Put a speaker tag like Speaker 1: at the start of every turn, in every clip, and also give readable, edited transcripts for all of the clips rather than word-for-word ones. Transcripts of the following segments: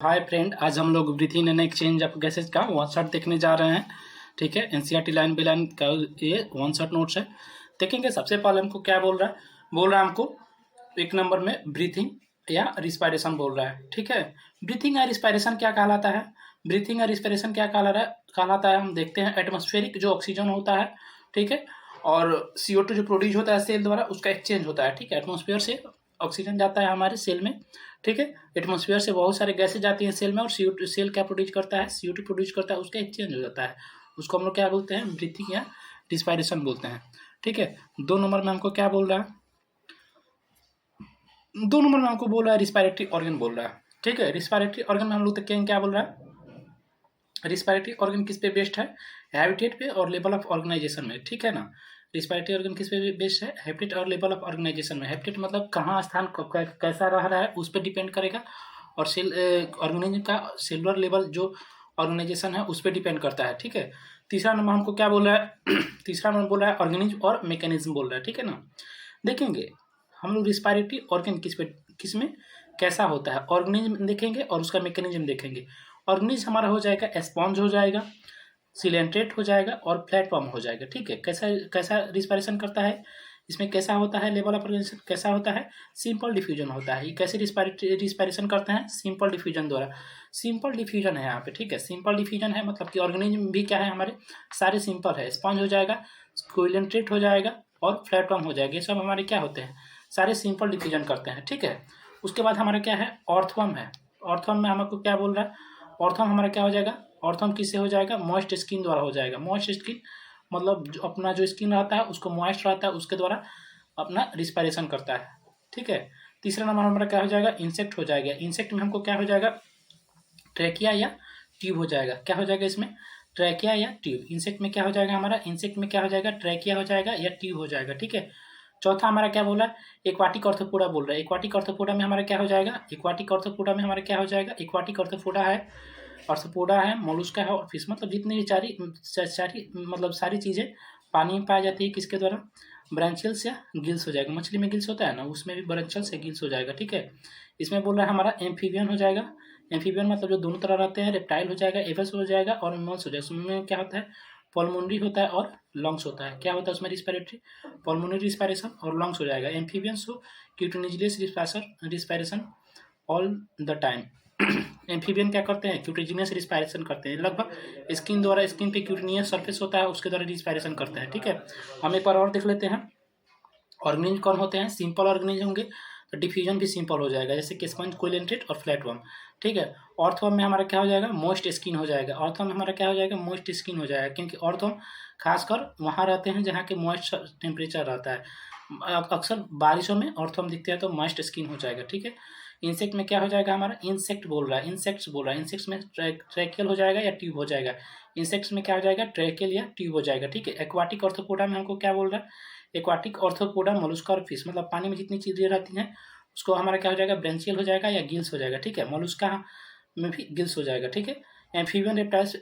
Speaker 1: Hi friend, आज हम लोग breathing and exchange of gases का वन शॉट देखने जा रहे हैं। ठीक है, एनसीईआरटी लाइन बाई लाइन का ये वन शॉट नोट्स है। देखेंगे सबसे पहले हमको क्या बोल रहा है हमको एक नंबर में ब्रीथिंग या रिस्पायरेशन बोल रहा है। ठीक है, ब्रीथिंग या रिस्पायरेशन क्या कहलाता है? ब्रीथिंग या रिस्पायरेशन क्या कहलाता है हम देखते हैं। एटमॉस्फेरिक जो ऑक्सीजन होता है, ठीक है, और CO2 जो प्रोड्यूस होता है सेल द्वारा, उसका एक्सचेंज होता है। ठीक है, एटमॉस्फेयर से ऑक्सीजन जाता है हमारे सेल में। ठीक है, एटमॉस्फेयर से बहुत सारे गैसेज जाती हैं सेल में, और CO2 सेल क्या प्रोड्यूस करता है? CO2 प्रोड्यूस करता है, उसका एक्सचेंज हो जाता है। उसको हम लोग क्या बोलते हैं? ब्रीथिंग या रिस्पायरेशन बोलते हैं। ठीक है, 2 नंबर में हमको क्या बोल रहा है? 2 नंबर में हमको बोल रहा है रिस्पायरेटरी ऑर्गन बोल रहा है। ठीक है, रिस्पायरेटरी ऑर्गन में हम लोग देखेंगे क्या बोल रहा है। रिस्पायरेटरी ऑर्गन किस पे बेस्ड है? हैबिटेट पे और लेवल ऑफ ऑर्गेनाइजेशन में। ठीक है ना, रिस्पायरेटरी ऑर्गन किस पे बेस्ड है? हैबिटेट और लेवल ऑफ ऑर्गेनाइजेशन में। हैबिटेट मतलब कहाँ स्थान कैसा रह रहा है उस पर डिपेंड करेगा, और सेल ऑर्गेनिज्म का सेलुलर लेवल जो ऑर्गेनाइजेशन है उस पर डिपेंड करता है। ठीक है, तीसरा नंबर हमको क्या बोल रहा है? तीसरा नंबर बोल रहा है ऑर्गेनिज्म और मैकेनिज्म बोल रहा है। ठीक है ना, देखेंगे हम लोग रिस्पायरेटरी ऑर्गन किस में कैसा होता है, ऑर्गेनिज्म देखेंगे और उसका मैकेनिज्म देखेंगे। ऑर्गेनिज्म हमारा हो जाएगा स्पॉन्ज हो जाएगा, सिलेंट्रेट हो जाएगा और प्लेटफॉर्म हो जाएगा। ठीक है, कैसा कैसा रिस्पायरेशन करता है, इसमें कैसा होता है, लेवल ऑफ ऑर्गेनाइजेशन कैसा होता है? सिंपल डिफ्यूजन होता है। ये कैसे रिस्पायरेशन करते हैं? सिंपल डिफ्यूजन द्वारा। सिंपल डिफ्यूजन है यहाँ पे। ठीक है, सिंपल डिफ्यूजन है मतलब कि ऑर्गेनिज्म भी क्या है हमारे सारे सिंपल है। स्पॉन्ज हो जाएगा, सिलेंट्रेट हो जाएगा और प्लेटफॉर्म हो जाएगा। ये सब हमारे क्या होते हैं? सारे सिंपल डिफ्यूजन करते हैं। ठीक है, उसके बाद हमारा क्या है? ऑर्थवर्म है। ऑर्थवर्म में हमको क्या बोल रहा है? ऑर्थवर्म हमारा क्या हो जाएगा? ऑर्थवर्म किससे हो जाएगा? मॉइस्ट स्किन द्वारा हो जाएगा। मॉइस्ट स्किन मतलब जो अपना जो स्किन रहता है उसको मॉइस्ट रहता है, उसके द्वारा अपना रिस्पायरेशन करता है। ठीक है, तीसरा नंबर हमारा क्या हो जाएगा? इंसेक्ट हो जाएगा। इंसेक्ट में हमको क्या हो जाएगा? ट्रैकिया या ट्यूब हो जाएगा। क्या हो जाएगा इसमें? ट्रैकिया या ट्यूब। इंसेक्ट में क्या हो जाएगा हमारा? इंसेक्ट में क्या हो जाएगा? ट्रैकिया हो जाएगा या ट्यूब हो जाएगा। ठीक है, चौथा हमारा क्या बोला? एक्वाटिक ऑर्थोपोडा बोल रहा है। एक्वाटिक ऑर्थोपोडा में हमारा क्या हो जाएगा? एक्वाटिक ऑर्थोपोडा में हमारा क्या हो जाएगा? एक्वाटिक ऑर्थोपोडा है, ऑर्थोपोडा है, मोलुस्का है और फिश, मतलब जितनी भी सारी मतलब सारी चीज़ें पानी में पाई जाती है किसके द्वारा? ब्रांचियल्स या गिल्स हो जाएगा। मछली में गिल्स होता है ना, उसमें भी ब्रांचियल्स या गिल्स हो जाएगा। ठीक है, इसमें बोल रहा है हमारा एम्फीबियन हो जाएगा। एम्फीबियन मतलब जो दोनों तरह रहते हैं, रेप्टाइल हो जाएगा, एवस हो जाएगा और मेमल्स हो जाएगा। उसमें क्या होता है? पल्मोनरी होता है और लंग्स होता है। क्या होता है उसमें? रिस्पायरेटरी, पल्मोनरी रिस्पायरेशन और लंग्स हो जाएगा। एम्फीबियंस हो cutaneous respiration all the time. Amphibian क्या करते हैं? क्यूटिजिनियस रिस्पायरेशन करते हैं, लगभग स्किन द्वारा, स्किन पे क्यूटिनियस सरफेस होता है उसके द्वारा रिस्पायरेशन करते हैं। ठीक है, हम एक बार और देख लेते हैं। ऑर्गेनिज्म कौन होते हैं? सिंपल ऑर्गेनिज्म होंगे तो डिफ्यूजन भी सिंपल हो जाएगा, जैसे कि स्पंज, कोइलेंट्रेट और फ्लैटवर्म। ठीक है, ऑर्थवर्म में हमारा क्या हो जाएगा? मोइस्ट स्किन हो जाएगा। ऑर्थवर्म में हमारा क्या हो जाएगा? मोइस्ट स्किन हो जाएगा, क्योंकि ऑर्थवर्म खासकर वहाँ रहते हैं जहाँ के मॉइस्ट टेम्परेचर रहता है। अक्सर बारिशों में ऑर्थवर्म दिखते हैं तो मॉइस्ट स्किन हो जाएगा। ठीक है, इंसेक्ट में क्या हो जाएगा हमारा? इंसेक्ट बोल रहा है, इंसेक्ट्स बोल रहा है। इंसेक्ट्स में ट्रैकियल हो जाएगा या ट्यूब हो जाएगा। इंसेक्ट्स में क्या हो जाएगा? ट्रैकियल या ट्यूब हो जाएगा। ठीक है, एक्वाटिक ऑर्थोपोडा में हमको क्या बोल रहा है? एक्वाटिक ऑर्थोपोडा, मोलुस्का और फिश, मतलब पानी में जितनी चीज़ें रहती हैं उसको हमारा क्या हो जाएगा? ब्रेंचियल हो जाएगा या गिल्स हो जाएगा। ठीक है, मोलुस्का में भी गिल्स हो जाएगा। ठीक है, एम्फीबियन, रेप्टाइल्स,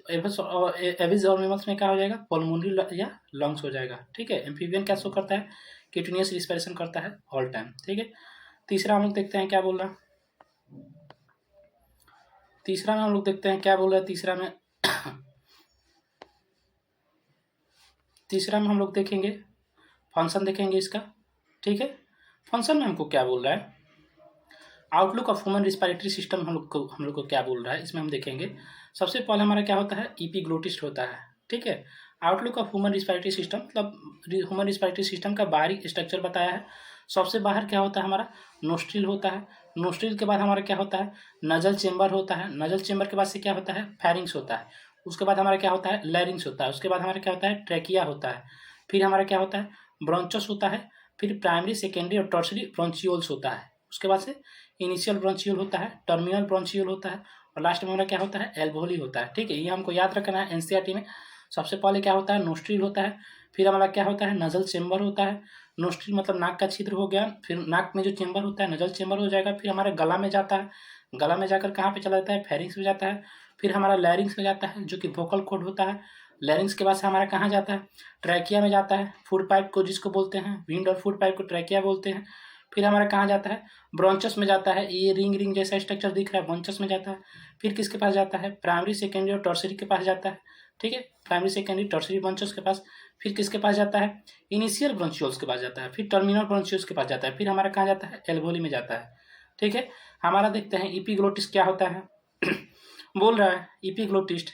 Speaker 1: एविज और मेमल्स में क्या हो जाएगा? पल्मोनरी या लंग्स हो जाएगा। ठीक है, एम्फीबियन क्या शो करता है? किटनियस रिस्पायरेशन करता है ऑल टाइम। ठीक है, तीसरा हम लोग देखते हैं क्या बोल रहा है। तीसरा में हम लोग देखते हैं क्या बोल रहा है। तीसरा में हम लोग देखेंगे फंक्शन, देखेंगे इसका। ठीक है, फंक्शन में हमको क्या बोल रहा है? Outlook of human respiratory system हम लोग को क्या बोल रहा है, इसमें हम देखेंगे। सबसे पहले हमारा क्या होता है? इपीग्लोटिस्ट होता है। ठीक है, outlook of human respiratory system मतलब ह्यूमन रिस्पायरेटरी सिस्टम का बाहरी स्ट्रक्चर बताया है। सबसे बाहर क्या होता है हमारा? नोस्ट्रिल होता है। नोस्ट्रिल के बाद हमारा क्या होता है? नजल चेम्बर होता है। नजल चेम्बर के बाद से क्या होता है? फेरिंग्स होता है। उसके बाद हमारा क्या होता है? लैरिंग्स होता है। उसके बाद हमारा क्या होता है? ट्रैकिया होता है। फिर हमारा क्या होता है? ब्रोंचस होता है। फिर प्राइमरी, सेकेंडरी और टर्सरी ब्रोंचियोल्स होता है। उसके बाद से इनिशियल ब्रोंचियोल होता है, टर्मिनल ब्रोंचियोल होता है और लास्ट में हमारा क्या होता है? एल्वोली होता है। ठीक है, ये हमको याद रखना है एनसीईआरटी में। सबसे पहले क्या होता है? नोस्ट्रिल होता है। फिर हमारा क्या होता है? नजल चेम्बर होता है। नोस्ट्रिल मतलब नाक का छिद्र हो गया। फिर नाक में जो चेम्बर होता है नजल चेम्बर हो जाएगा। फिर हमारे गला में जाता है। गला में जाकर कहाँ पे चला जाता है? फेरिंग्स में जाता है। फिर हमारा लैरिंग्स में जाता है जो कि वोकल कॉर्ड होता है। लैरिंग्स के बाद से हमारा कहाँ जाता है? ट्रैकिया में जाता है। फूड पाइप को जिसको बोलते हैं विंड और फूड पाइप को ट्रैकिया बोलते हैं। फिर हमारा कहाँ जाता है, ब्रोंचस में जाता है, ये रिंग जैसा स्ट्रक्चर दिख रहा है, ब्रोंचस में जाता है। फिर किसके पास जाता है, प्राइमरी सेकेंडरी और टर्सरी के पास जाता है, ठीक है, प्राइमरी सेकेंडरी टर्सरी ब्रोंचस के पास। फिर किसके पास जाता है, इनिशियल ब्रोंचियोल्स के पास जाता है। फिर टर्मिनल ब्रोंचियोल्स के पास जाता है। फिर हमारा कहाँ जाता है, एल्वोली में जाता है, ठीक है। हमारा देखते हैं इपीग्लोटिस क्या होता है। बोल रहा है इपीग्लोटिस्ट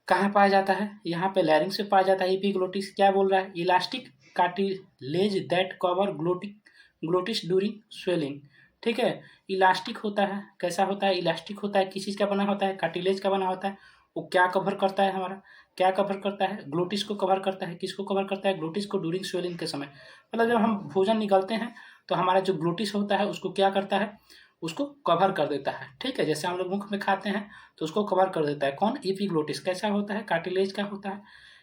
Speaker 1: कहाँ पाया जाता है, यहाँ पे लैरिंग्स में पाया जाता है। इपीग्लोटिस क्या बोल रहा है, elastic cartilage that cover glottis during swelling, ठीक है। इलास्टिक होता है, कैसा होता है, इलास्टिक होता है, किस चीज़ का बना होता है, कार्टिलेज का बना होता है। वो क्या कवर करता है, हमारा क्या कवर करता है, ग्लोटिस को कवर करता है। किसको कवर करता है, ग्लोटिस को ड्यूरिंग स्वेलिंग के समय, मतलब जब हम भोजन निगलते हैं तो हमारा जो ग्लोटिस होता है उसको क्या करता है, उसको कवर कर देता है, ठीक है। जैसे हम लोग मुख में खाते हैं तो उसको कवर कर देता है। कौन, एपिग्लोटिस। कैसा होता है, कार्टिलेज का होता है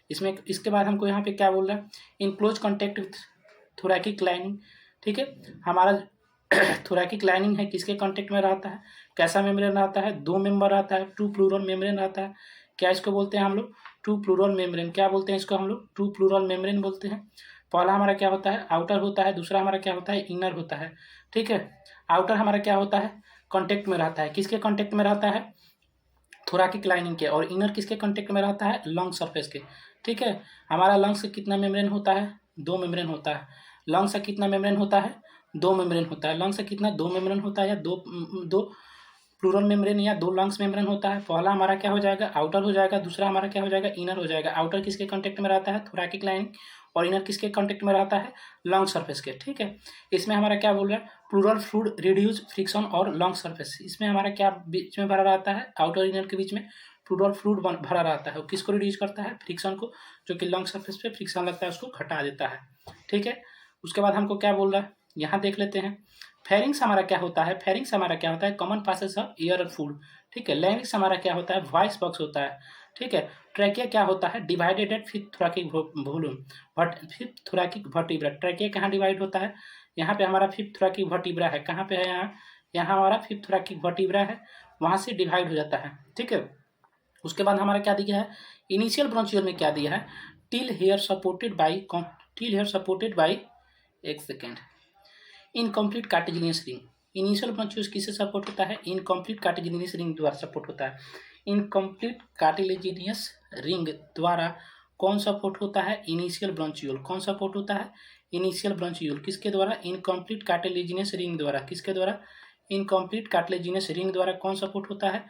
Speaker 1: इसमें। इसके बाद हमको यहाँ पे क्या बोल रहा है, in close contact with थोरैकिक lining, ठीक है। हमारा थोरैकिक लाइनिंग है, किसके कॉन्टेक्ट में रहता है, कैसा मेम्ब्रेन रहता है, दो मेंबर रहता है, टू प्लूरल मेम्ब्रेन रहता है। क्या इसको बोलते हैं हम लोग, टू प्लूरल मेम्ब्रेन। क्या बोलते हैं इसको हम लोग, टू प्लूरल मेम्ब्रेन बोलते हैं। पहला हमारा क्या होता है, आउटर होता है, दूसरा हमारा क्या होता है, इनर होता है, ठीक है। आउटर हमारा क्या होता है, कांटेक्ट में रहता है, किसके कांटेक्ट में रहता है, थोरैकिक लाइनिंग के। और इनर किसके कांटेक्ट में रहता है, लंग सरफेस के, ठीक है। हमारा लंग्स का कितना मेम्ब्रेन होता है, दो मेम्ब्रेन होता है। लंग्स का कितना मेम्ब्रेन होता है, दो मेम्ब्रेन होता है। लंग्स का कितना, दो मेम्ब्रेन होता है, या दो प्लूरल मेम्ब्रेन या दो लंग्स मेम्ब्रेन होता है। पहला हमारा क्या हो जाएगा, आउटर हो जाएगा, दूसरा हमारा क्या हो जाएगा, इनर हो जाएगा। आउटर किसके कांटेक्ट में रहता है, थोरैकिक लाइनिंग, और इनर किसके कांटेक्ट में रहता है, लंग सरफेस के, ठीक है। इसमें हमारा क्या बोल रहा है, प्लूरल फ्लूइड रिड्यूस फ्रिक्शन और लंग सरफेस। इसमें हमारा क्या बीच में भरा रहता है, आउटर इनर के बीच में प्लूरल फ्लूइड भरा रहता है। किसको रिड्यूस करता है, फ्रिक्शन को, जो कि लंग सरफेस पे फ्रिक्शन लगता है उसको घटा देता है, ठीक है। उसके बाद हमको क्या बोल रहा है, यहाँ देख लेते हैं। फेरिंग्स हमारा क्या होता है, फेरिंग्स हमारा क्या होता है, कॉमन पासेस ऑफ एयर और फूड, ठीक है। लैरिंग्स हमारा क्या होता है, वॉइस बॉक्स होता है, ठीक है। ट्रैकिया क्या होता है, divided at fifth thoracic volume, fifth thoracic vertebra. Trachea कहाँ डिवाइड होता है, यहाँ पे हमारा फिफ्थ थोरैकिक वर्टिब्रा है, कहाँ पे है, यहाँ यहाँ हमारा फिफ्थ थोरैकिक वर्टिब्रा है, वहाँ से डिवाइड हो जाता है, ठीक है। उसके बाद हमारा क्या दिया है, इनिशियल ब्रोंचियल में क्या दिया है, टिल हेयर सपोर्टेड बाई एक second, incomplete cartilaginous ring. Initial bronchioles किससे सपोर्ट होता है, इनकम्प्लीट कार्टिलेजिनस रिंग द्वारा सपोर्ट होता है। इनकम्प्लीट कार्टिलेजिनियस रिंग द्वारा कौन सपोर्ट होता है, इनिशियल ब्रोंचियोल। कौन सपोर्ट होता है, इनिशियल ब्रोंचियोल। किसके द्वारा, इनकम्प्लीट कार्टिलेजिनस रिंग द्वारा। किसके द्वारा, इनकम्प्लीट कार्टिलेजिनस रिंग द्वारा कौन सपोर्ट होता है,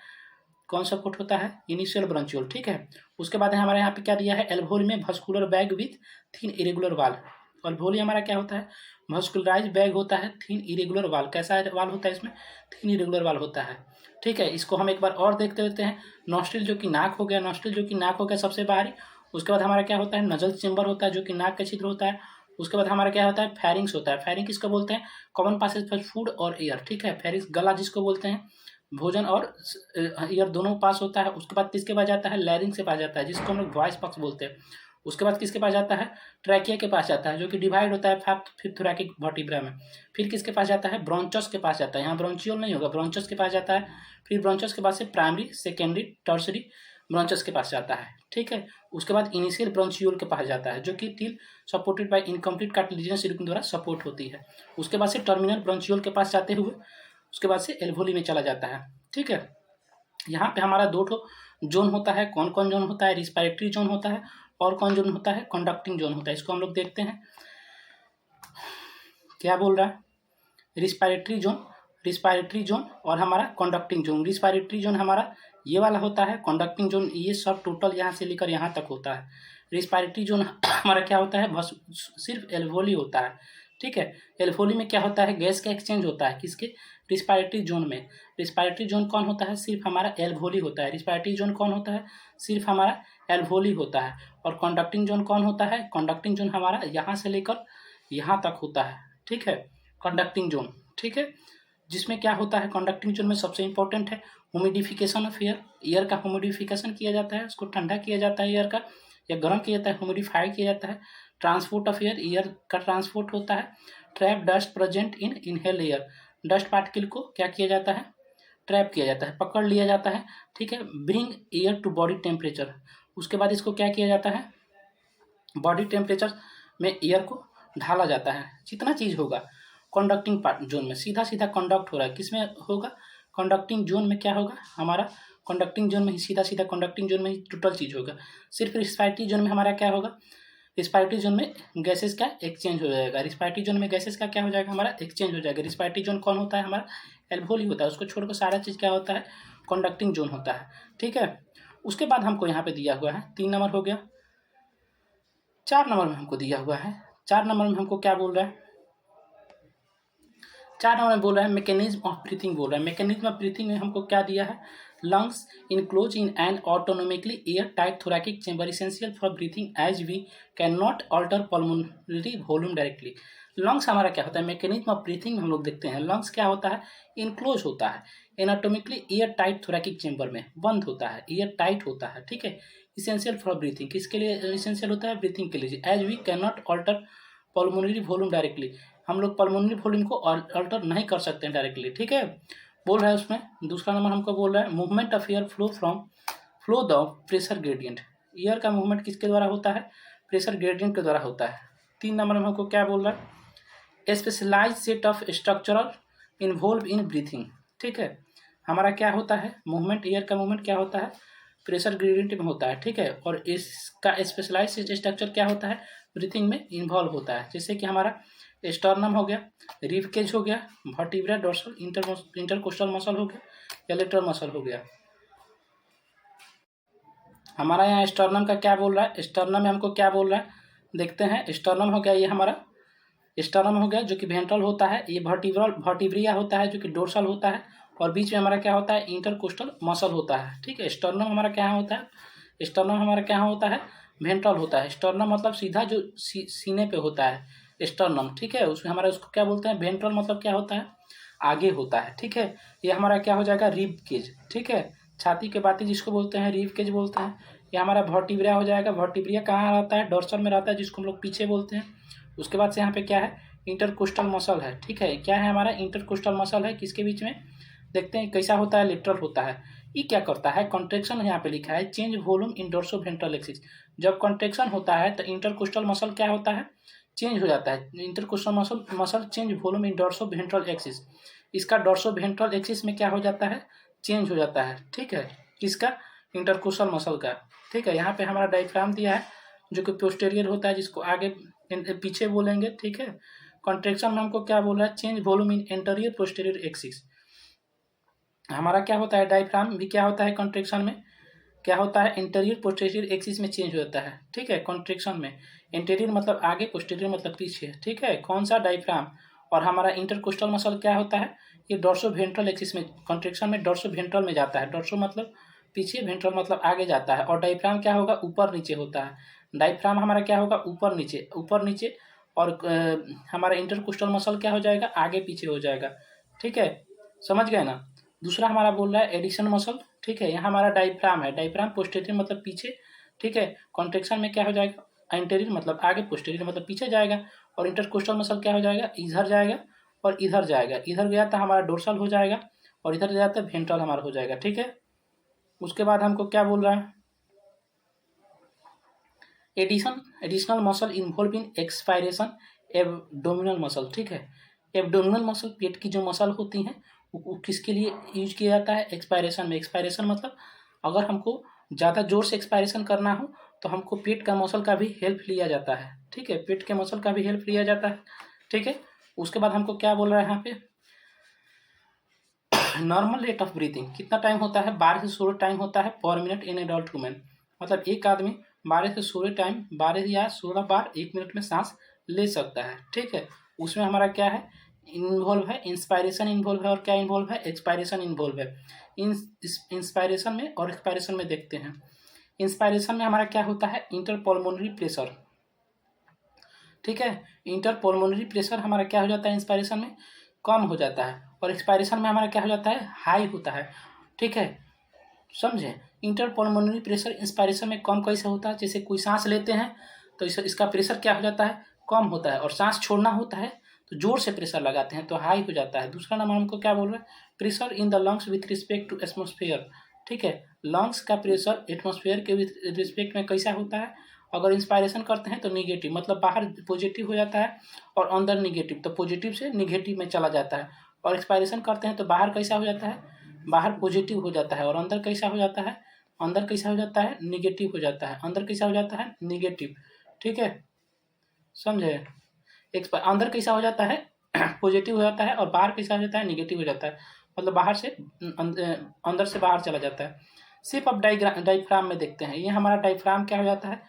Speaker 1: कौन सपोर्ट होता है, इनिशियल ब्रोंचियोल, ठीक है। उसके बाद हमारे यहाँ पे क्या दिया है, एल्वोली में vascular bag with thin irregular वाल। एल्वोली हमारा क्या होता है, मस्कुलराइज बैग होता है, थिन इरेगुलर वाल। कैसा वाल होता है इसमें, थिन इरेगुलर वाल होता है, ठीक है। इसको हम एक बार और देखते रहते हैं। नॉस्ट्रिल जो कि नाक हो गया, नॉस्ट्रिल जो कि नाक हो गया सबसे बाहरी। उसके बाद हमारा क्या होता है, नजल चेम्बर होता है जो कि नाक का छिद्र होता है। उसके बाद हमारा क्या होता है, फेरिंग्स होता है। फेरिंग किसको बोलते हैं, कॉमन पासेज फॉर फूड और एयर, ठीक है। फेरिंग्स गला जिसको बोलते हैं, भोजन और एयर दोनों पास होता है। उसके बाद किसके पास जाता है, लैरिंग से पास जाता है, जिसको हम लोग वॉइस बॉक्स बोलते हैं। उसके बाद किसके पास जाता है, ट्रैकिया के पास जाता है, जो कि डिवाइड होता है फिफ्थ थोरैकिक वर्टिब्रा में। फिर किसके पास जाता है, ब्रोंचस के पास जाता है। यहाँ ब्रोंचियोल नहीं होगा, ब्रोंचस के पास जाता है। फिर ब्रोंचस के पास से प्राइमरी सेकेंडरी टर्सरी ब्रोंचस के पास जाता है, ठीक है। उसके बाद इनिशियल ब्रोंचियोल के पास जाता है, जो कि till supported by incomplete cartilaginous ring द्वारा सपोर्ट होती है। उसके बाद से टर्मिनल ब्रोंचियोल के पास जाते हुए उसके बाद से एल्वोली में चला जाता है, ठीक है। यहाँ पे हमारा दो ठो जोन होता है। कौन कौन जोन होता है, रिस्पायरेटरी जोन होता है, और कौन जोन होता है, कंडक्टिंग जोन होता है। इसको हम लोग देखते हैं क्या बोल रहा है, रिस्पायरेटरी जोन और हमारा कंडक्टिंग जोन। रिस्पायरेटरी जोन हमारा ये वाला होता है, कंडक्टिंग जोन ये सब टोटल यहाँ से लेकर यहाँ तक होता है। रिस्पायरेटरी जोन हमारा क्या होता है, बस सिर्फ एल्वोली होता है, ठीक है। एल्वोली में क्या होता है, गैस का एक्सचेंज होता है, किसके, रिस्पायरेटरी जोन में। रिस्पायरेटरी जोन कौन होता है, सिर्फ हमारा एल्वोली होता है। रिस्पायरेटरी जोन कौन होता है, सिर्फ हमारा एल्वोली होता है। और कंडक्टिंग जोन कौन होता है, कंडक्टिंग जोन हमारा यहाँ से लेकर यहाँ तक होता है, ठीक है, कंडक्टिंग जोन, ठीक है। जिसमें क्या होता है, कंडक्टिंग जोन में सबसे इंपॉर्टेंट है ह्यूमिडिफिकेशन ऑफ एयर। एयर का ह्यूमिडिफिकेशन किया जाता है, उसको ठंडा किया जाता है एयर का, या गर्म किया जाता है, ह्यूमिडिफाई किया जाता है। ट्रांसपोर्ट ऑफ एयर, एयर का ट्रांसपोर्ट होता है। Trap dust present in inhale air, dust particle को क्या किया जाता है, ट्रैप किया जाता है, पकड़ लिया जाता है, ठीक है। Bring air to body temperature, उसके बाद इसको क्या किया जाता है, बॉडी टेम्परेचर में एयर को ढाला जाता है। जितना चीज़ होगा, कंडक्टिंग पार्ट जोन में, सीधा सीधा कंडक्ट हो रहा है, किसमें होगा, कंडक्टिंग जोन में क्या होगा हमारा, कंडक्टिंग जोन में ही सीधा सीधा कंडक्टिंग जोन में ही टोटल चीज़ होगा। सिर्फ रिस्पायरेटरी जोन में हमारा क्या होगा, रिस्पायरेटरी जोन में गैसेस का एक्सचेंज हो जाएगा, रिस्पायरेटरी जोन में गैसेस का क्या हो जाएगा हमारा, एक्सचेंज हो जाएगा। रिस्पायरेटरी जोन कौन होता है हमारा, एल्वोल ही होता है, उसको छोड़कर सारा चीज़ क्या होता है, कंडक्टिंग जोन होता है। ठीक है, उसके बाद हमको यहाँ पे दिया हुआ है 3 नंबर हो गया। 4 नंबर में हमको दिया हुआ है, 4 नंबर में हमको क्या बोल रहा है, 4 नंबर में बोल रहा है मैकेनिज्म ऑफ ब्रीथिंग बोल रहा है। मैकेनिज्म ऑफ ब्रीथिंग में हमको क्या दिया है, lungs enclose in an autonomically air tight thoracic chamber essential for breathing as we can not alter pulmonary volume directly. Lungs हमारा क्या होता है, मैकेनिज्म ऑफ ब्रीथिंग में हम लोग देखते हैं लंग्स क्या होता है, इनक्लोज होता है anatomically air tight thoracic chamber में, बंद होता है, एयर टाइट होता है। ठीक है, इसेंशियल फॉर ब्रीथिंग, किसके लिए इसेंशियल होता है, ब्रीथिंग के लिए। As we can not alter pulmonary volume directly, हम लोग पल्मोनरी वॉल्यूम को अल्टर नहीं कर सकते हैं डायरेक्टली। ठीक है, बोल रहा है उसमें। दूसरा नंबर हमको बोल रहा है movement of air flow the pressure gradient, air का मूवमेंट किसके द्वारा होता है, प्रेशर ग्रेडियंट के द्वारा होता है। 3 नंबर में हमको क्या बोल रहा है, specialise set of structural involve in breathing. ठीक है, हमारा क्या होता है, मूवमेंट, एयर का मूवमेंट क्या होता है, प्रेशर ग्रेडियंट में होता है। ठीक है, और इसका स्पेशलाइज स्ट्रक्चर क्या होता है, ब्रीथिंग में इन्वॉल्व होता है। जैसे कि हमारा स्टर्नम हो गया, रिब केज हो गया, वर्टिब्रा डोर्सल इंटरकोस्टल मसल हो गया, या लेटरल मसल हो गया। हमारा यहाँ स्टर्नम का क्या बोल रहा है, स्टर्नम में हमको क्या बोल रहा है, देखते हैं। स्टर्नम हो गया, ये हमारा स्टर्नम हो गया जो कि वेंट्रल होता है, ये वर्टिब्रिया होता है जो कि डोर्सल होता है, और बीच में हमारा क्या होता है, इंटरकोस्टल मसल होता है। ठीक है, स्टर्नम हमारा क्या होता है, स्टर्नम हमारा क्या होता है, वेंट्रल होता है। स्टर्नम मतलब सीधा जो सीने पे होता है स्टर्नम। ठीक है, उसमें हमारा उसको क्या बोलते हैं, वेंट्रल मतलब क्या होता है, आगे होता है। ठीक है, ये हमारा क्या हो जाएगा, रिब केज। ठीक है, छाती के बाती जिसको बोलते हैं रिब केज बोलते हैं। ये हमारा वर्टिब्रिया हो जाएगा, वर्टिब्रिया कहाँ रहता है, डोर्सल में रहता है, जिसको हम लोग पीछे बोलते हैं। उसके बाद से यहाँ पे क्या है, इंटरकोस्टल मसल है। ठीक है, क्या है हमारा, इंटरकोस्टल मसल है, किसके बीच में, देखते हैं कैसा होता है, लेटरल होता है। ये क्या करता है, कॉन्ट्रेक्शन यहाँ पे लिखा है, change volume in dorsoventral axis. जब कॉन्ट्रेक्शन होता है तो इंटरकोस्टल मसल क्या होता है, चेंज हो जाता है। Intercostal muscle change volume in dorsoventral axis, इसका डोर्सोवेंट्रल एक्सिस में क्या हो जाता है, चेंज हो जाता है। ठीक है, किसका, इंटरकोस्टल मसल का। ठीक है, यहाँ पे हमारा डायफ्राम दिया है जो कि पोस्टेरियर होता है, जिसको आगे पीछे बोलेंगे। ठीक है, कॉन्ट्रेक्शन में हमको क्या बोल रहा है, चेंज वॉल्यूम इन एंटीरियर पोस्टेरियर एक्सिस। हमारा क्या होता है, डायफ्राम भी क्या होता है, कॉन्ट्रेक्शन में क्या होता है, इंटीरियर पोस्टेरियर एक्सिस में चेंज होता है। ठीक है, कॉन्ट्रेक्शन में इंटीरियर मतलब आगे, पोस्टेरियर मतलब पीछे। ठीक है, कौन सा, डायफ्राम। और हमारा इंटरकोस्टल मसल क्या होता है, ये डोर्सोवेंट्रल एक्सिस में, कॉन्ट्रेक्शन में डोर्सोवेंट्रल में जाता है। डोर्सो मतलब पीछे, वेंट्रल मतलब आगे जाता है। और डायफ्राम क्या होगा, ऊपर नीचे होता है। डायफ्राम हमारा क्या होगा, ऊपर नीचे, ऊपर नीचे। और हमारा इंटरकोस्टल मसल क्या हो जाएगा, आगे पीछे हो जाएगा। ठीक है, समझ गए ना। दूसरा हमारा बोल रहा है एडिशन मसल। ठीक है, यहाँ हमारा डायफ्राम है, डायफ्राम पोस्टेरियर मतलब पीछे। ठीक है, कॉन्ट्रेक्शन में क्या हो जाएगा, एंटीरियर मतलब आगे, पोस्टेरियर मतलब पीछे जाएगा। और इंटरकोस्टल मसल क्या हो जाएगा, इधर जाएगा और इधर जाएगा। इधर गया तो हमारा डोर्सल हो जाएगा, और इधर गया तो वेंट्रल हमारा हो जाएगा। ठीक है, उसके बाद हमको क्या बोल रहा है, additional muscle involve in expiration abdominal muscle. ठीक है, एब्डोमिनल मसल पेट की जो मसल होती हैं वो किसके लिए यूज किया जाता है, एक्सपायरेशन में। एक्सपायरेशन मतलब अगर हमको ज़्यादा जोर से एक्सपायरेशन करना हो तो हमको पेट का मसल का भी हेल्प लिया जाता है। ठीक है, पेट के मसल का भी हेल्प लिया जाता है। ठीक है, उसके बाद हमको क्या बोल रहा है यहाँ पे, नॉर्मल रेट ऑफ ब्रीथिंग कितना टाइम होता है, 12 से 16 टाइम होता है पर मिनट इन एडल्ट वुमेन। मतलब एक आदमी 12 से 16 टाइम, 12 या 16 बार 1 मिनट में सांस ले सकता है। ठीक है, उसमें हमारा क्या है, इन्वॉल्व है, इंस्पायरेशन इन्वॉल्व है, और क्या इन्वॉल्व है, एक्सपायरेशन इन्वॉल्व है। इंस्पायरेशन में और एक्सपायरेशन में देखते हैं। इंस्पायरेशन में हमारा क्या होता है, इंटरपल्मोनरी प्रेशर। ठीक है, इंटरपल्मोनरी प्रेशर हमारा क्या हो जाता है, इंस्पायरेशन में कम हो जाता है, और एक्सपायरेशन में हमारा क्या हो जाता है, हाई होता है। ठीक है, समझे। इंटरपल्मोनरी प्रेशर इंस्पायरेशन में कम कैसे होता है, जैसे कोई सांस लेते हैं तो इसका प्रेशर क्या हो जाता है, कम होता है, और सांस छोड़ना होता है तो जोर से प्रेशर लगाते हैं तो हाई हो जाता है। दूसरा नंबर हमको क्या बोल रहा है, pressure in the lungs with respect to atmosphere. ठीक है, लंग्स का प्रेशर एटमोस्फेयर के विथ रिस्पेक्ट में कैसा होता है, अगर इंस्पायरेशन करते हैं तो निगेटिव, मतलब बाहर पॉजिटिव हो जाता है और अंदर निगेटिव, तो पॉजिटिव से निगेटिव में चला जाता है। और एक्सपायरेशन करते हैं तो बाहर कैसा हो जाता है, बाहर पॉजिटिव हो जाता है और अंदर कैसा हो जाता है, अंदर कैसा हो जाता है, निगेटिव हो जाता है, अंदर कैसा हो जाता है, निगेटिव। ठीक है, समझे। अंदर कैसा हो जाता है पॉजिटिव हो जाता है और बाहर कैसा हो जाता है, निगेटिव हो जाता है, मतलब बाहर से अंदर से बाहर चला जाता है। सिर्फ अब डायफ्राम में देखते हैं, ये हमारा डायफ्राम क्या हो जाता है,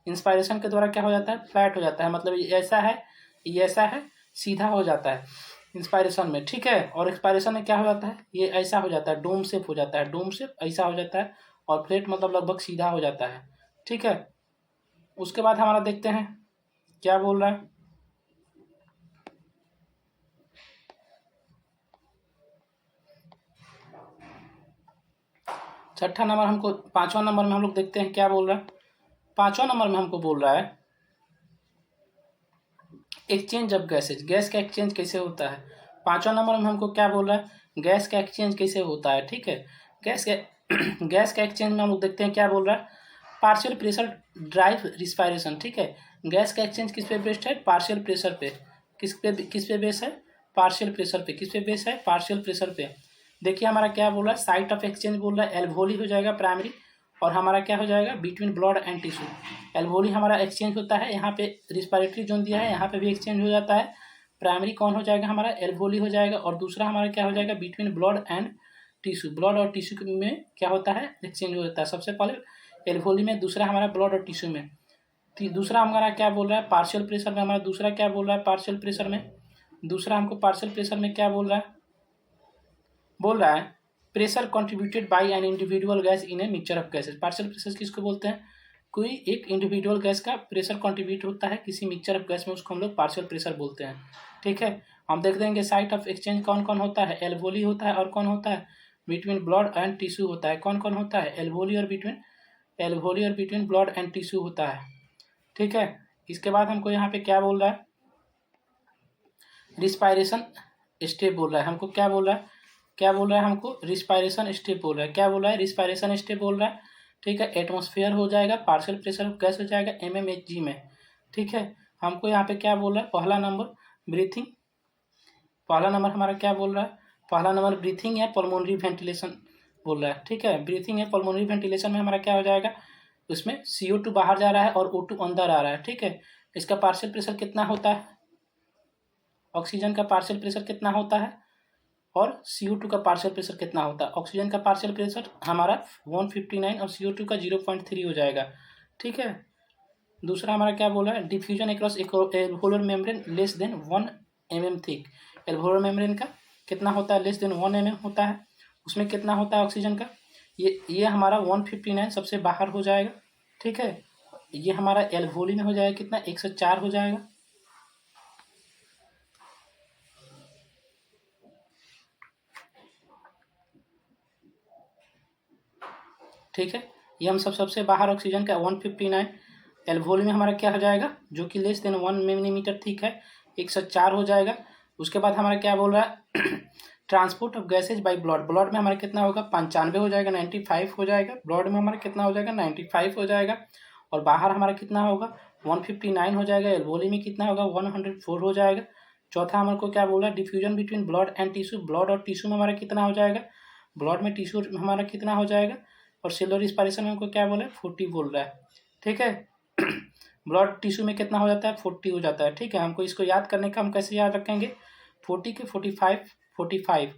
Speaker 1: इंस्पायरेशन के द्वारा क्या हो जाता है, फ्लैट हो जाता है, मतलब ये ऐसा है, ये ऐसा है, सीधा हो जाता है इंस्पायरेशन में। ठीक है, और एक्सपायरेशन में क्या हो जाता है, ये ऐसा हो जाता है, डोम शेप हो जाता है, डोम शेप ऐसा हो जाता है और फ्लैट मतलब लगभग सीधा हो जाता है। ठीक है, उसके बाद हमारा देखते हैं क्या बोल रहा है। छठा नंबर हमको, पांचवा नंबर में हम लोग देखते हैं क्या बोल रहा है। पांचवा नंबर में हमको बोल रहा है एक्सचेंज ऑफ गैसेज, गैस का एक्सचेंज कैसे होता है। पांचवा नंबर में हमको क्या बोल रहा है, गैस का एक्सचेंज कैसे होता है। ठीक है, गैस के गैस का एक्सचेंज में हम लोग देखते हैं क्या बोल रहा है, पार्शियल प्रेशर ड्राइव रिस्पायरेशन। ठीक है, गैस का एक्सचेंज किस पे बेस्ड है, पार्शियल प्रेशर पे। किस पे बेस है, पार्शियल प्रेशर पे। किस पे बेस है, पार्शियल प्रेशर पे। देखिए हमारा क्या बोल रहा है, साइट ऑफ एक्सचेंज बोल रहा है एल्वोली हो जाएगा प्राइमरी, और हमारा क्या हो जाएगा, between blood and tissue. Alveoli हमारा एक्सचेंज होता है, यहाँ पे रिस्पायरेटरी जोन दिया है, यहाँ पे भी एक्सचेंज हो जाता है। प्राइमरी कौन हो जाएगा हमारा, एल्वोली हो जाएगा, और दूसरा हमारा क्या हो जाएगा, between blood and tissue. Blood और टिश्यू में क्या होता है, एक्सचेंज हो जाता है। सबसे पहले एल्वोली में, दूसरा हमारा ब्लड और टिश्यू में। दूसरा हमारा क्या बोल रहा है, पार्शियल प्रेशर में हमारा दूसरा क्या बोल रहा है, पार्शियल प्रेशर में दूसरा हमको पार्शियल प्रेशर में क्या बोल रहा है pressure contributed bye an individual gas in a mixture of gases. Partial pressure किसको बोलते हैं, कोई एक इंडिविजुअल गैस का प्रेशर कंट्रीब्यूट होता है किसी मिक्सचर ऑफ गैस में, उसको हम लोग पार्शियल प्रेशर बोलते हैं। ठीक है, हम देख देंगे साइट ऑफ एक्सचेंज कौन कौन होता है, एल्वोली होता है, और कौन होता है, बिटवीन ब्लड एंड टिश्यू होता है। कौन कौन होता है, एल्वोली और बिटवीन ब्लड एंड टिश्यू होता है। ठीक है, इसके बाद हमको यहाँ पे क्या बोल रहा है, रिस्पायरेशन स्टेप बोल रहा है हमको, क्या बोल रहा है, हमको रिस्पायरेशन स्टेप बोल रहा है। क्या बोल रहा है, रिस्पायरेशन स्टेप बोल रहा है। ठीक है, एटमॉस्फेयर हो जाएगा, पार्शियल प्रेशर ऑफ गैस हो जाएगा mmHg में। ठीक है, हमको यहाँ पे क्या बोल रहा है, पहला नंबर ब्रीथिंग, पहला नंबर हमारा क्या बोल रहा है, पहला नंबर ब्रीथिंग या पल्मोनरी वेंटिलेशन बोल रहा है। ठीक है, ब्रीथिंग या पल्मोनरी वेंटिलेशन में हमारा क्या हो जाएगा, उसमें CO2 बाहर जा रहा है और O2 अंदर आ रहा है। ठीक है, इसका पार्शियल प्रेशर कितना होता है, ऑक्सीजन का पार्शियल प्रेशर कितना होता है और CO2 का पार्शियल प्रेशर कितना होता है। ऑक्सीजन का पार्शियल प्रेशर हमारा 159 और CO2 का 0.3 हो जाएगा। ठीक है, दूसरा हमारा क्या बोला है, diffusion across alveolar membrane less than 1 mm thick. Alveolar membrane का कितना होता है, लेस देन 1 mm होता है, उसमें कितना होता है ऑक्सीजन का, ये हमारा 159 सबसे बाहर हो जाएगा। ठीक है, ये हमारा एल्वोली में हो जाएगा कितना, 104 हो जाएगा। ठीक है, ये हम सबसे बाहर ऑक्सीजन का 159, एल्वोली में हमारा क्या हो जाएगा, जो कि लेस देन 1 मिलीमीटर थिक है, 104 हो जाएगा। उसके बाद हमारा क्या बोल रहा है, transport of gases by blood, blood में हमारा कितना होगा, 95 हो जाएगा, 95 हो जाएगा, ब्लड में हमारा कितना हो जाएगा, 95 हो जाएगा, और बाहर हमारा कितना होगा, 159 हो जाएगा, एल्वोली में कितना होगा, 104 हो जाएगा। चौथा हमारे को क्या बोल रहा है, diffusion between blood and tissue, blood और टिश्यू में हमारा कितना हो जाएगा, ब्लड में टिश्यू में हमारा कितना हो जाएगा, और सेलुलर रिस्पायरेशन में हमको क्या बोला है, 40 बोल रहा है। ठीक है, ब्लड टिश्यू में कितना हो जाता है, 40 हो जाता है। ठीक है, हमको इसको याद करने का हम कैसे याद रखेंगे, 40 के 45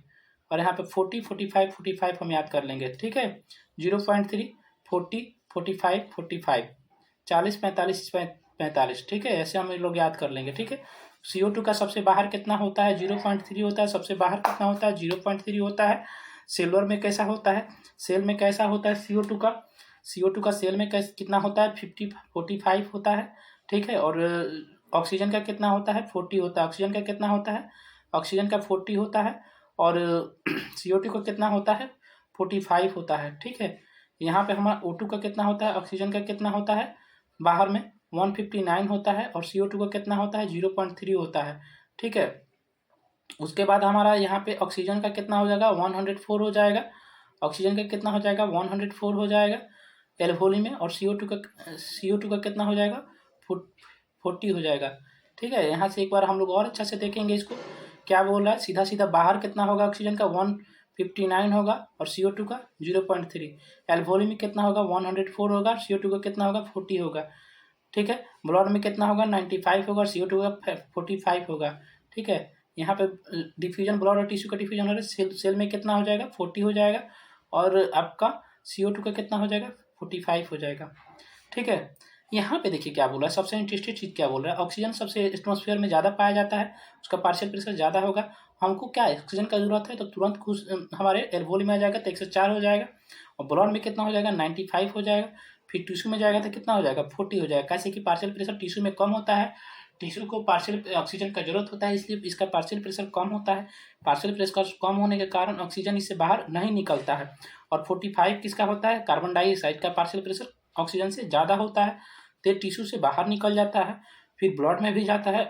Speaker 1: और यहाँ पे 40 45 हम याद कर लेंगे। ठीक है, 0.3 40 45 45 40 45 45। ठीक है, ऐसे हम लोग याद कर लेंगे। ठीक है, CO2 का सबसे बाहर कितना होता है, 0.3 होता है, सबसे बाहर कितना होता है, 0.3 होता है। सेलुलर में कैसा होता है, सेल में कैसा होता है, CO2 का सेल में कितना होता है, 45 होता है। ठीक है, और ऑक्सीजन का कितना होता है, 40 होता है। ऑक्सीजन का कितना होता है, ऑक्सीजन का 40 होता है, और CO2 का कितना होता है, 45 होता है। ठीक है, यहाँ पे हमारा O2 का कितना होता है, ऑक्सीजन का कितना होता है, बाहर में 159 होता है, और CO2 का कितना होता है, 0.3 होता है। ठीक है, उसके बाद हमारा यहाँ पे ऑक्सीजन का कितना हो जाएगा, 104 हो जाएगा, ऑक्सीजन का कितना हो जाएगा, 104 हो जाएगा। एल्वोली में, और CO2 का कितना हो जाएगा 40 हो जाएगा। ठीक है, यहाँ से एक बार हम लोग और अच्छा से देखेंगे इसको क्या बोल रहा है। सीधा सीधा बाहर कितना होगा ऑक्सीजन का 159 होगा और CO2 का 0.3। एल्वोली में कितना होगा 104 होगा और CO2 का कितना होगा 40 होगा। ठीक है, ब्लड में कितना होगा 95 होगा और CO2 का 45 होगा। ठीक है, यहाँ पे डिफ्यूजन ब्लड और टिश्यू का डिफ्यूजन हो रहा है, सेल में कितना हो जाएगा 40 हो जाएगा और आपका CO2 का कितना हो जाएगा 45 हो जाएगा। ठीक है, यहाँ पे देखिए क्या बोल रहा है, सबसे इंटरेस्टिंग चीज़ क्या बोल रहा है, ऑक्सीजन सबसे एटमॉस्फेयर में ज़्यादा पाया जाता है, उसका पार्शियल प्रेशर ज़्यादा होगा। हमको क्या ऑक्सीजन का जरूरत है तो तुरंत हमारे एल्वोली में आ जाएगा तो 104 हो जाएगा, और ब्लड में कितना हो जाएगा 95 हो जाएगा, फिर टिश्यू में जाएगा तो कितना हो जाएगा 40 हो जाएगा। कैसे कि पार्शियल प्रेशर टिश्यू में कम होता है, टिश्यू को पार्शियल ऑक्सीजन का जरूरत होता है, इसलिए इसका पार्शियल प्रेशर कम होता है। पार्शियल प्रेशर कम होने के कारण ऑक्सीजन इससे बाहर नहीं निकलता है। और 45 किसका होता है, कार्बन डाइऑक्साइड का पार्शियल प्रेशर ऑक्सीजन से ज़्यादा होता है, तो टिश्यू से बाहर निकल जाता है, फिर ब्लड में भी जाता है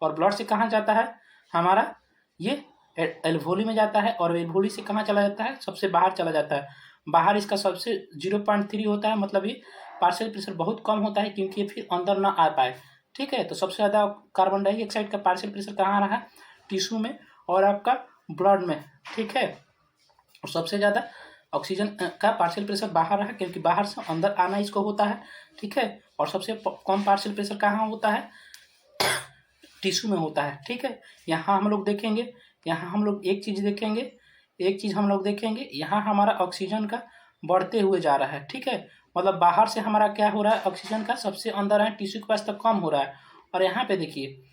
Speaker 1: और ब्लड से कहाँ जाता है हमारा ये एल्वोली में जाता है, और एल्वोली से कहाँ चला जाता है सबसे बाहर चला जाता है। बाहर इसका सबसे 0.3 होता है, मतलब ये पार्शियल प्रेशर बहुत कम होता है क्योंकि ये फिर अंदर ना आ पाए। ठीक है, तो सबसे ज़्यादा कार्बन डाइऑक्साइड का पार्शियल प्रेशर कहाँ रहा है टिश्यू में और आपका ब्लड में। ठीक है, और सबसे ज़्यादा ऑक्सीजन का पार्शियल प्रेशर बाहर रहा क्योंकि बाहर से अंदर आना इसको होता है। ठीक है, और सबसे कम पार्शियल प्रेशर कहाँ होता है टिश्यू में होता है। ठीक है, यहाँ हम लोग देखेंगे, यहाँ हम लोग एक चीज़ देखेंगे, यहाँ हमारा ऑक्सीजन का बढ़ते हुए जा रहा है। ठीक है, मतलब बाहर से हमारा क्या हो रहा है ऑक्सीजन का सबसे अंदर है, टिश्यू के पास तो कम हो रहा है, और यहाँ पे देखिए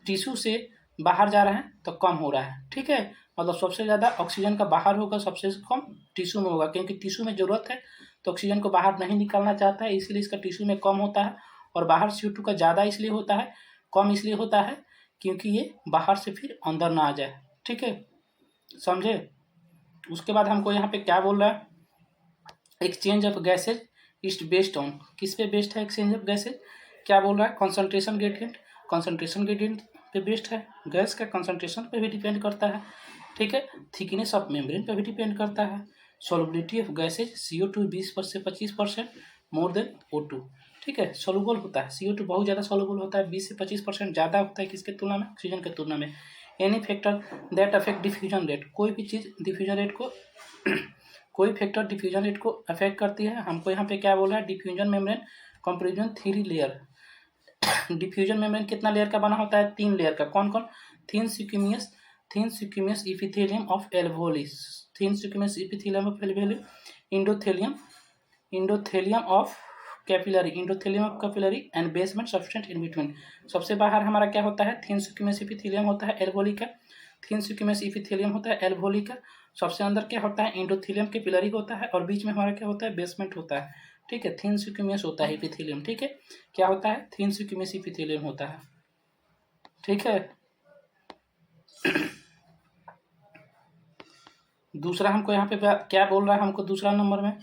Speaker 1: टिश्यू से बाहर जा रहा है तो कम हो रहा है। ठीक है, मतलब सबसे ज़्यादा ऑक्सीजन का बाहर होगा, सबसे कम टिश्यू में होगा, क्योंकि टिश्यू में ज़रूरत है तो ऑक्सीजन को बाहर नहीं निकालना चाहता है, इसलिए इसका टिश्यू में कम होता है। और बाहर CO2 का ज़्यादा इसलिए होता है, कम इसलिए होता है क्योंकि ये बाहर से फिर अंदर ना आ जाए। ठीक है, समझे। उसके बाद हमको यहाँ पे क्या बोल रहा है, exchange of gases is based on, किस पे बेस्ड है एक्सचेंज ऑफ गैसेज, क्या बोल रहा है कॉन्सेंट्रेशन ग्रेडियंट पे बेस्ड है। गैस का कंसंट्रेशन पे भी डिपेंड करता है। ठीक है, थिकनेस ऑफ मेम्ब्रेन पे भी डिपेंड करता है। सोलबिलिटी ऑफ गैसेज CO2 20 से 25% मोर देन O2। ठीक है, सोलुबल होता है, CO2 बहुत ज़्यादा सोलुबल होता है, 20 से 25% ज़्यादा होता है किसके तुलना में ऑक्सीजन के तुलना में। Any factor that affect diffusion rate, कोई भी चीज़ डिफ्यूजन रेट को कोई फैक्टर डिफ्यूजन रेट को अफेक्ट करती है। हमको यहाँ पे क्या बोल रहा है, diffusion membrane comprises 3 layer. Diffusion membrane कितना लेयर का बना होता है 3 लेयर का, कौन कौन, thin squamous epithelium of alveoli, endothelium of capillary and basement substance in between. सबसे बाहर हमारा क्या होता है थिन स्क्यूमियस इपिथेलियम होता है एल्वोली का, सबसे अंदर क्या होता है इंडोथेलियम कैपिलरी होता है, और बीच में हमारा क्या होता है बेसमेंट होता है। ठीक है, थिन स्क्यूमियस होता है इपिथेलियम। ठीक है, क्या होता है थिन स्क्यूमियस इपिथेलियम होता है। ठीक है, दूसरा हमको यहाँ पे क्या बोल रहा है, हमको दूसरा नंबर में